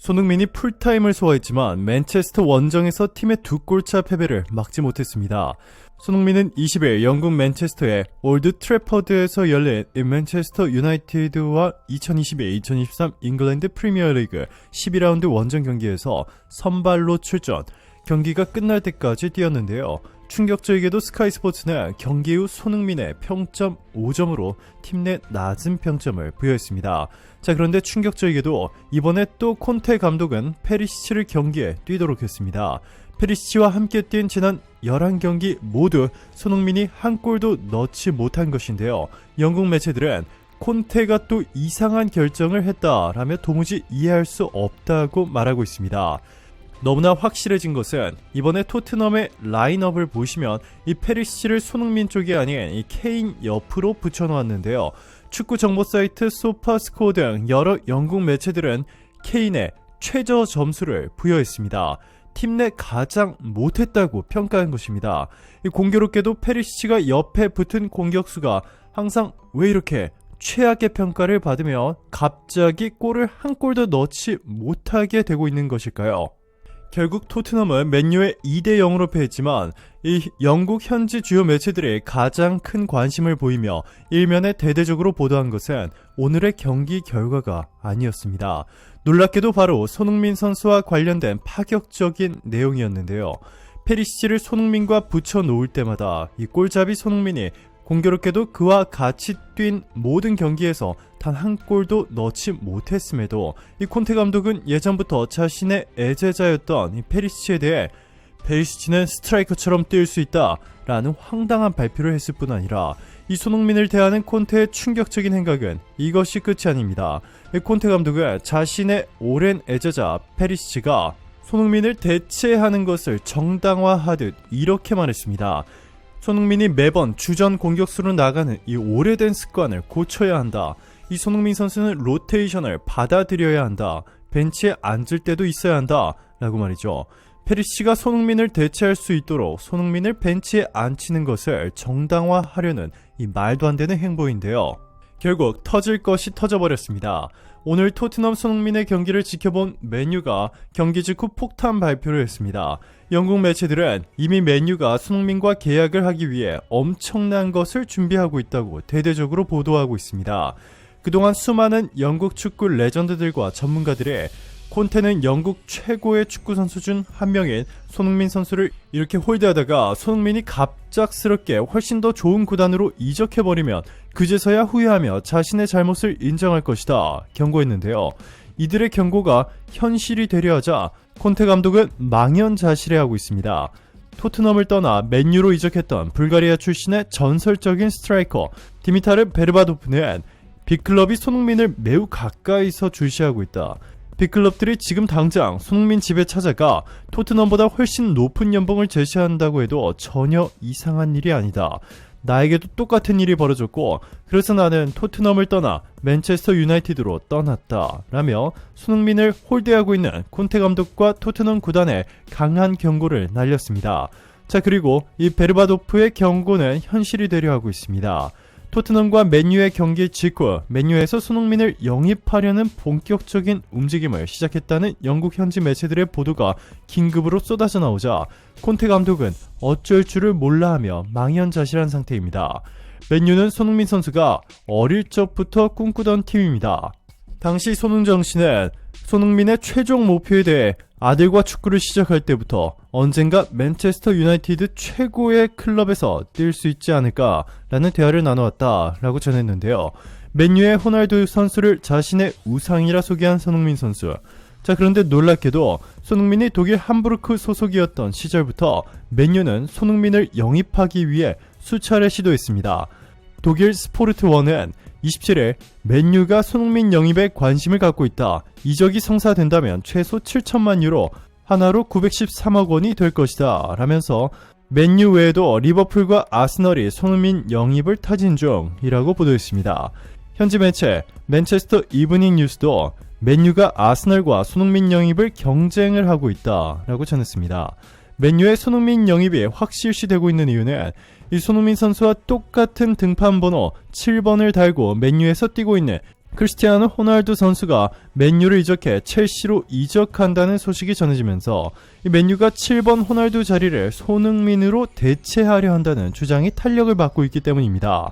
손흥민이 풀타임을 소화했지만 맨체스터 원정에서 팀의 2골차 패배를 막지 못했습니다. 손흥민은 20일 영국 맨체스터의 올드 트래퍼드에서 열린 맨체스터 유나이티드와 2022-2023 잉글랜드 프리미어리그 12라운드 원정 경기에서 선발로 출전, 경기가 끝날 때까지 뛰었는데요. 충격적이게도 스카이스포츠는 경기 후 손흥민의 평점 5점으로 팀 내 낮은 평점을 부여했습니다. 자, 그런데 충격적이게도 이번에 또 콘테 감독은 페리시치를 경기에 뛰도록 했습니다. 페리시치와 함께 뛴 지난 11경기 모두 손흥민이 한 골도 넣지 못한 것인데요. 영국 매체들은 콘테가 또 이상한 결정을 했다라며 도무지 이해할 수 없다고 말하고 있습니다. 너무나 확실해진 것은 이번에 토트넘의 라인업을 보시면 이 페리시치를 손흥민 쪽이 아닌 이 케인 옆으로 붙여놓았는데요. 축구 정보 사이트 소파스코어 등 여러 영국 매체들은 케인의 최저 점수를 부여했습니다. 팀 내 가장 못했다고 평가한 것입니다. 공교롭게도 페리시치가 옆에 붙은 공격수가 항상 왜 이렇게 최악의 평가를 받으며 갑자기 골을 한 골도 넣지 못하게 되고 있는 것일까요? 결국 토트넘은 맨유에 2대0으로 패했지만 이 영국 현지 주요 매체들이 가장 큰 관심을 보이며 일면에 대대적으로 보도한 것은 오늘의 경기 결과가 아니었습니다. 놀랍게도 바로 손흥민 선수와 관련된 파격적인 내용이었는데요. 페리시치를 손흥민과 붙여놓을 때마다 이 골잡이 손흥민이 공교롭게도 그와 같이 뛴 모든 경기에서 단 한 골도 넣지 못했음에도 이 콘테 감독은 예전부터 자신의 애제자였던 이 페리시치에 대해 페리시치는 스트라이커처럼 뛸 수 있다 라는 황당한 발표를 했을 뿐 아니라 이 손흥민을 대하는 콘테의 충격적인 행각은 이것이 끝이 아닙니다. 콘테 감독은 자신의 오랜 애제자 페리시치가 손흥민을 대체하는 것을 정당화하듯 이렇게 말했습니다. 손흥민이 매번 주전 공격수로 나가는 이 오래된 습관을 고쳐야 한다. 이 손흥민 선수는 로테이션을 받아들여야 한다. 벤치에 앉을 때도 있어야 한다. 라고 말이죠. 페리시치가 손흥민을 대체할 수 있도록 손흥민을 벤치에 앉히는 것을 정당화하려는 이 말도 안 되는 행보인데요. 결국 터질 것이 터져버렸습니다. 오늘 토트넘 손흥민의 경기를 지켜본 맨유가 경기 직후 폭탄 발표를 했습니다. 영국 매체들은 이미 맨유가 손흥민과 계약을 하기 위해 엄청난 것을 준비하고 있다고 대대적으로 보도하고 있습니다. 그동안 수많은 영국 축구 레전드들과 전문가들이 콘테는 영국 최고의 축구 선수 중 한 명인 손흥민 선수를 이렇게 홀드하다가 손흥민이 갑작스럽게 훨씬 더 좋은 구단으로 이적해버리면 그제서야 후회하며 자신의 잘못을 인정할 것이다 경고했는데요. 이들의 경고가 현실이 되려 하자 콘테 감독은 망연자실해하고 있습니다. 토트넘을 떠나 맨유로 이적했던 불가리아 출신의 전설적인 스트라이커 디미타르 베르바도프는 빅클럽이 손흥민을 매우 가까이서 주시하고 있다. 빅클럽들이 지금 당장 손흥민 집에 찾아가 토트넘보다 훨씬 높은 연봉을 제시한다고 해도 전혀 이상한 일이 아니다. 나에게도 똑같은 일이 벌어졌고 그래서 나는 토트넘을 떠나 맨체스터 유나이티드로 떠났다 라며 손흥민을 홀대하고 있는 콘테 감독과 토트넘 구단에 강한 경고를 날렸습니다. 자, 그리고 이 베르바도프의 경고는 현실이 되려 하고 있습니다. 토트넘과 맨유의 경기 직후 맨유에서 손흥민을 영입하려는 본격적인 움직임을 시작했다는 영국 현지 매체들의 보도가 긴급으로 쏟아져 나오자 콘테 감독은 어쩔 줄을 몰라하며 망연자실한 상태입니다. 맨유는 손흥민 선수가 어릴 적부터 꿈꾸던 팀입니다. 당시 손흥정 씨는 손흥민의 최종 목표에 대해 아들과 축구를 시작할 때부터 언젠가 맨체스터 유나이티드 최고의 클럽에서 뛸 수 있지 않을까라는 대화를 나누었다라고 전했는데요. 맨유의 호날두 선수를 자신의 우상이라 소개한 손흥민 선수. 자, 그런데 놀랍게도 손흥민이 독일 함부르크 소속이었던 시절부터 맨유는 손흥민을 영입하기 위해 수차례 시도했습니다. 독일 스포르트원은 27일 맨유가 손흥민 영입에 관심을 갖고 있다. 이적이 성사된다면 최소 7천만 유로, 하나로 913억 원이 될 것이다 라면서 맨유 외에도 리버풀과 아스널이 손흥민 영입을 타진 중이라고 보도했습니다. 현지 매체 맨체스터 이브닝 뉴스도 맨유가 아스널과 손흥민 영입을 경쟁을 하고 있다라고 전했습니다. 맨유의 손흥민 영입이 확실시되고 있는 이유는 이 손흥민 선수와 똑같은 등판 번호 7번을 달고 맨유에서 뛰고 있는 크리스티아노 호날두 선수가 맨유를 이적해 첼시로 이적한다는 소식이 전해지면서 이 맨유가 7번 호날두 자리를 손흥민으로 대체하려 한다는 주장이 탄력을 받고 있기 때문입니다.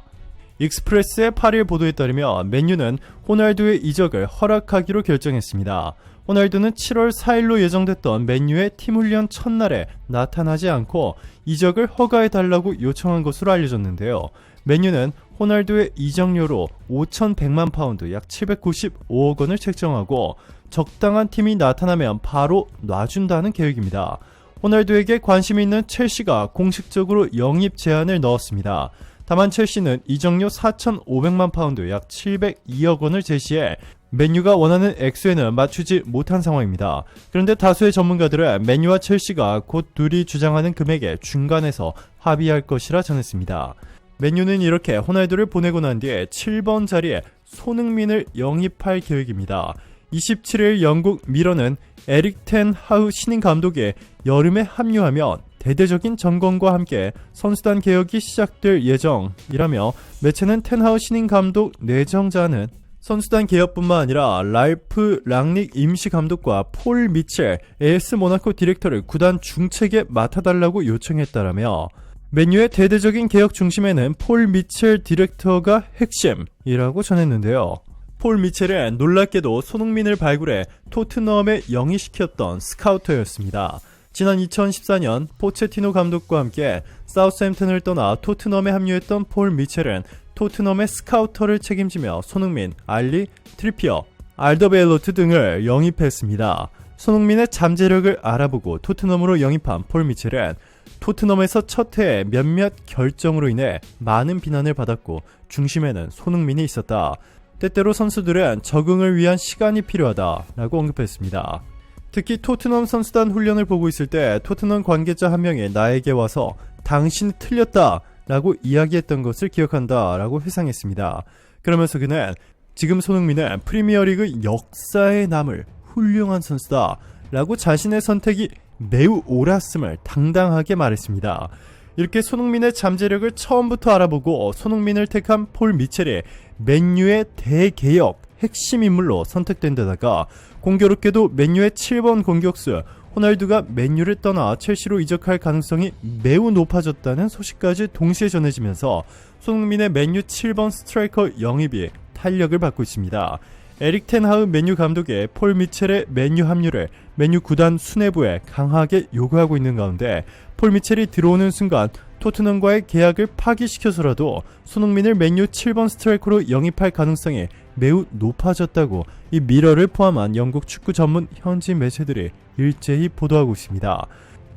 익스프레스의 8일 보도에 따르면 맨유는 호날두의 이적을 허락하기로 결정했습니다. 호날두는 7월 4일로 예정됐던 맨유의 팀 훈련 첫날에 나타나지 않고 이적을 허가해달라고 요청한 것으로 알려졌는데요. 맨유는 호날두의 이적료로 5,100만 파운드 약 795억 원을 책정하고 적당한 팀이 나타나면 바로 놔준다는 계획입니다. 호날두에게 관심이 있는 첼시가 공식적으로 영입 제안을 넣었습니다. 다만 첼시는 이적료 4,500만 파운드 약 702억 원을 제시해 맨유가 원하는 액수에는 맞추지 못한 상황입니다. 그런데 다수의 전문가들은 맨유와 첼시가 곧 둘이 주장하는 금액의 중간에서 합의할 것이라 전했습니다. 맨유는 이렇게 호날두를 보내고 난 뒤에 7번 자리에 손흥민을 영입할 계획입니다. 27일 영국 미러는 에릭 텐 하우 신임 감독이 여름에 합류하면 대대적인 점검과 함께 선수단 개혁이 시작될 예정이라며 매체는 텐 하우 신임 감독 내정자는 선수단 개혁뿐만 아니라 랄프 랑닉 임시 감독과 폴 미첼 AS 모나코 디렉터를 구단 중책에 맡아달라고 요청했다라며 맨유의 대대적인 개혁 중심에는 폴 미첼 디렉터가 핵심이라고 전했는데요. 폴 미첼은 놀랍게도 손흥민을 발굴해 토트넘에 영입시켰던 스카우터였습니다. 지난 2014년 포체티노 감독과 함께 사우스햄튼을 떠나 토트넘에 합류했던 폴 미첼은 토트넘의 스카우터를 책임지며 손흥민, 알리, 트리피어, 알더베일로트 등을 영입했습니다. 손흥민의 잠재력을 알아보고 토트넘으로 영입한 폴 미첼은 토트넘에서 첫 해에 몇몇 결정으로 인해 많은 비난을 받았고 중심에는 손흥민이 있었다. 때때로 선수들은 적응을 위한 시간이 필요하다라고 언급했습니다. 특히 토트넘 선수단 훈련을 보고 있을 때 토트넘 관계자 한 명이 나에게 와서 당신이 틀렸다 라고 이야기했던 것을 기억한다 라고 회상했습니다. 그러면서 그는 지금 손흥민은 프리미어리그 역사에 남을 훌륭한 선수다 라고 자신의 선택이 매우 옳았음을 당당하게 말했습니다. 이렇게 손흥민의 잠재력을 처음부터 알아보고 손흥민을 택한 폴 미첼이 맨유의 대개혁 핵심 인물로 선택된 데다가 공교롭게도 맨유의 7번 공격수 호날두가 맨유를 떠나 첼시로 이적할 가능성이 매우 높아졌다는 소식까지 동시에 전해지면서 손흥민의 맨유 7번 스트라이커 영입이 탄력을 받고 있습니다. 에릭 텐 하우 맨유 감독의 폴 미첼의 맨유 합류를 맨유 구단 수뇌부에 강하게 요구하고 있는 가운데 폴 미첼이 들어오는 순간 토트넘과의 계약을 파기시켜서라도 손흥민을 맨유 7번 스트라이커로 영입할 가능성이 매우 높아졌다고 이 미러를 포함한 영국 축구 전문 현지 매체들이 일제히 보도하고 있습니다.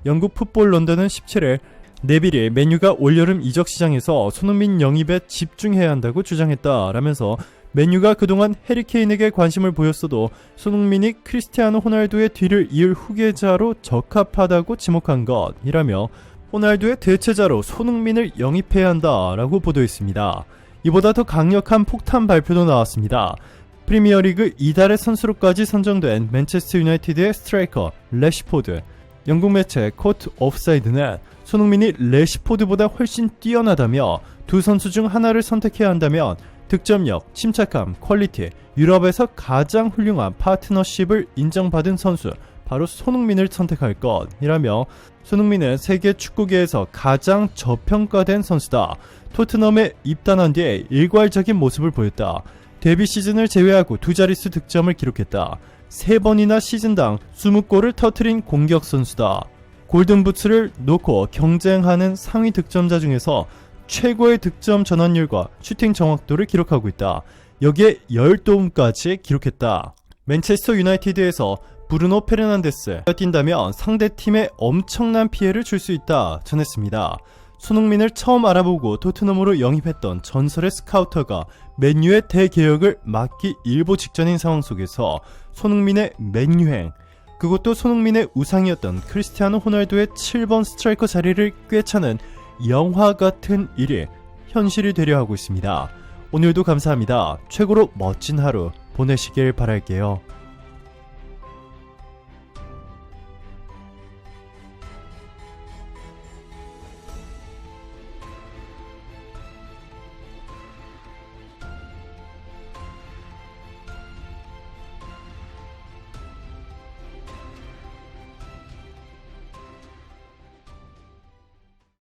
영국 풋볼 런던은 17일 네빌이 맨유가 올여름 이적 시장에서 손흥민 영입에 집중해야 한다고 주장했다라면서 맨유가 그동안 해리케인에게 관심을 보였어도 손흥민이 크리스티아노 호날두의 뒤를 이을 후계자로 적합하다고 지목한 것이라며 호날두의 대체자로 손흥민을 영입해야 한다라고 보도했습니다. 이보다 더 강력한 폭탄 발표도 나왔습니다. 프리미어리그 이달의 선수로까지 선정된 맨체스터 유나이티드의 스트라이커 래시포드. 영국 매체 코트 오프사이드는 손흥민이 래시포드보다 훨씬 뛰어나다며 두 선수 중 하나를 선택해야 한다면 득점력, 침착함, 퀄리티, 유럽에서 가장 훌륭한 파트너십을 인정받은 선수 바로 손흥민을 선택할 것이라며 손흥민은 세계 축구계에서 가장 저평가된 선수다. 토트넘에 입단한 뒤에 일괄적인 모습을 보였다. 데뷔 시즌을 제외하고 두 자릿수 득점을 기록했다. 3번이나 시즌당 20골을 터트린 공격 선수다. 골든부츠를 놓고 경쟁하는 상위 득점자 중에서 최고의 득점 전환율과 슈팅 정확도를 기록하고 있다. 여기에 10도움까지 기록했다. 맨체스터 유나이티드에서 브루노 페르난데스가 뛴다면 상대팀에 엄청난 피해를 줄 수 있다 전했습니다. 손흥민을 처음 알아보고 토트넘으로 영입했던 전설의 스카우터가 맨유의 대개혁을 막기 일보 직전인 상황 속에서 손흥민의 맨유행, 그것도 손흥민의 우상이었던 크리스티아노 호날두의 7번 스트라이커 자리를 꿰차는 영화 같은 일이 현실이 되려 하고 있습니다. 오늘도 감사합니다. 최고로 멋진 하루 보내시길 바랄게요.